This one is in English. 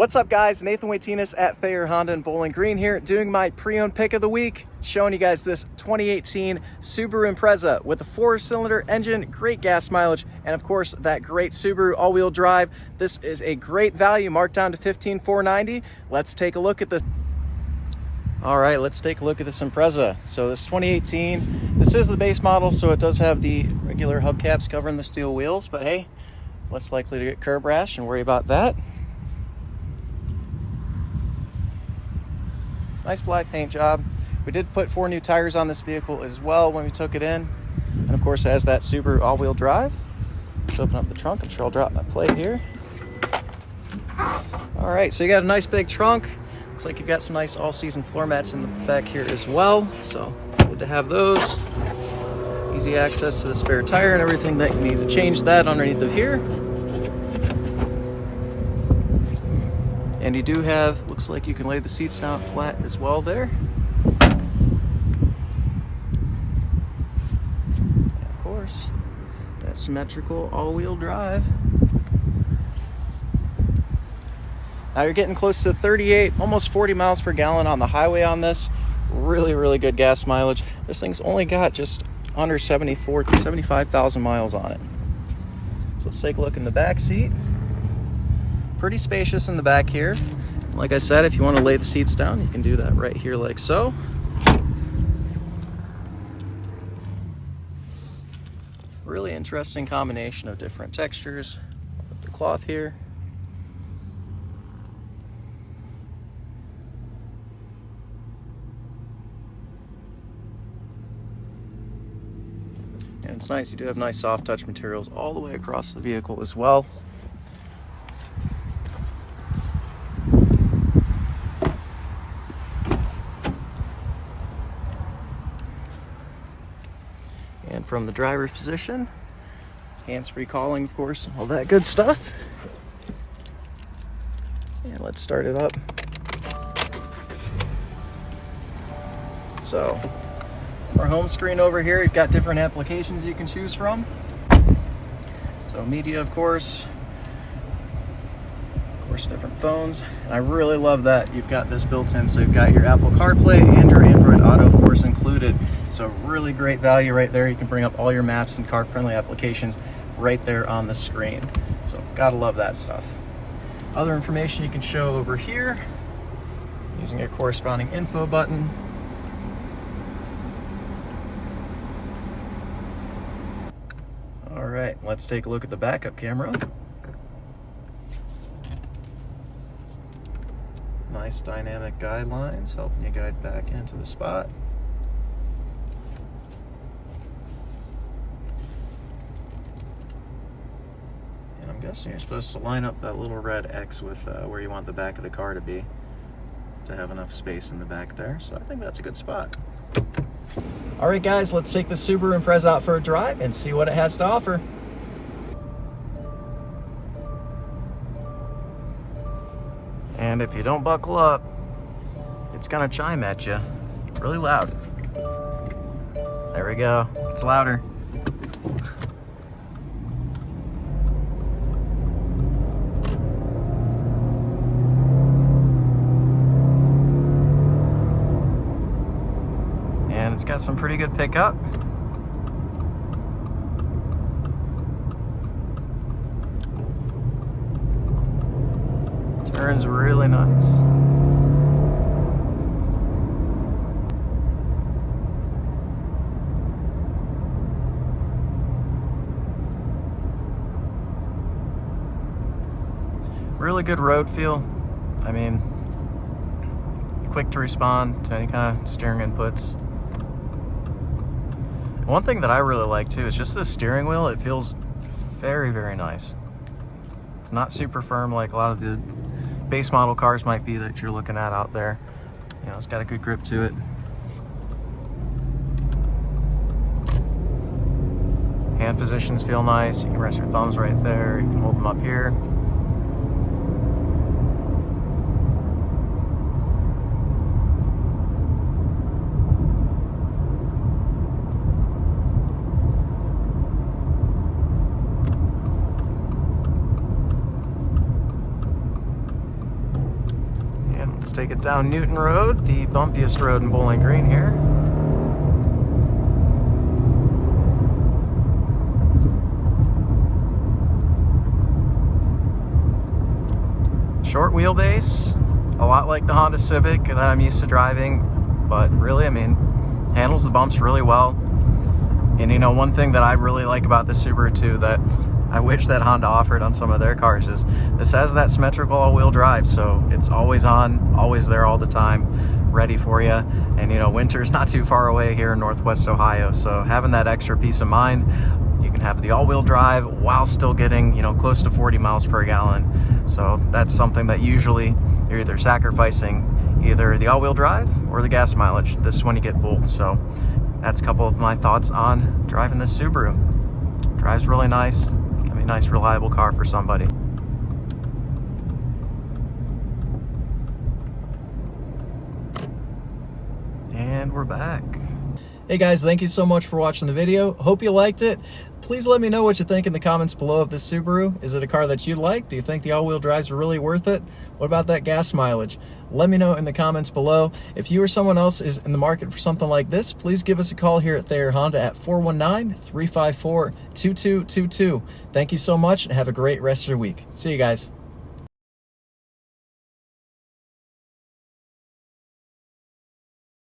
What's up guys, Nathan Waitinas at Thayer Honda in Bowling Green here, doing my pre-owned pick of the week, showing you guys this 2018 Subaru Impreza with a 4-cylinder engine, great gas mileage, and of course that great Subaru all-wheel drive. This is a great value, marked down to $15,490. Let's take a look at this. All right, let's take a look at this Impreza. So this 2018, this is the base model, so it does have the regular hubcaps covering the steel wheels, but hey, less likely to get curb rash and worry about that. Nice black paint job. We did put 4 new tires on this vehicle as well when we took it in. And of course it has that Subaru all-wheel drive. Let's open up the trunk. I'm sure I'll drop my plate here. All right, so you got a nice big trunk. Looks like you've got some nice all-season floor mats in the back here as well. So good to have those. Easy access to the spare tire and everything that you need to change that underneath of here. And you do have, looks like you can lay the seats down flat as well there. And of course, that symmetrical all-wheel drive. Now you're getting close to 38, almost 40 miles per gallon on the highway on this. Really, really good gas mileage. This thing's only got just under 75,000 miles on it. So let's take a look in the back seat. Pretty spacious in the back here. Like I said, if you want to lay the seats down, you can do that right here like so. Really interesting combination of different textures with the cloth here. And it's nice, you do have nice soft touch materials all the way across the vehicle as well. And from the driver's position, hands-free calling, of course, all that good stuff. And let's start it up. So, our home screen over here, you've got different applications you can choose from. So media, of course, different phones. And I really love that you've got this built in. So you've got your Apple CarPlay and your Android Auto, of course, included. So really great value right there. You can bring up all your maps and car-friendly applications right there on the screen. So gotta love that stuff. Other information you can show over here using your corresponding info button. All right, let's take a look at the backup camera. Nice dynamic guidelines, helping you guide back into the spot. And I'm guessing you're supposed to line up that little red X with where you want the back of the car to be, to have enough space in the back there. So I think that's a good spot. All right guys, let's take the Subaru Impreza out for a drive and see what it has to offer. And if you don't buckle up, it's gonna chime at you really loud. There we go, it's louder. And it's got some pretty good pickup. Turns really nice. Really good road feel. I mean, quick to respond to any kind of steering inputs. One thing that I really like too is just the steering wheel. It feels very, very nice. It's not super firm like a lot of the base model cars might be that you're looking at out there. You know, it's got a good grip to it. Hand positions feel nice. You can rest your thumbs right there. You can hold them up here. Let's take it down Newton Road, the bumpiest road in Bowling Green here. Short wheelbase, a lot like the Honda Civic that I'm used to driving, but really, I mean, handles the bumps really well. And you know, one thing that I really like about the Subaru too that I wish that Honda offered on some of their cars is this has that symmetrical all-wheel drive, so it's always on, always there all the time, ready for you. And you know, winter's not too far away here in Northwest Ohio, so having that extra peace of mind, you can have the all-wheel drive while still getting, you know, close to 40 miles per gallon. So that's something that usually you're either sacrificing either the all-wheel drive or the gas mileage. This one you get both. So that's a couple of my thoughts on driving this Subaru. Drives really nice. Can be a nice, reliable car for somebody. And we're back. Hey guys, thank you so much for watching the video. Hope you liked it. Please let me know what you think in the comments below of this Subaru. Is it a car that you like? Do you think the all-wheel drives are really worth it? What about that gas mileage? Let me know in the comments below. If you or someone else is in the market for something like this, please give us a call here at Thayer Honda at 419-354-2222. Thank you so much and have a great rest of your week. See you guys.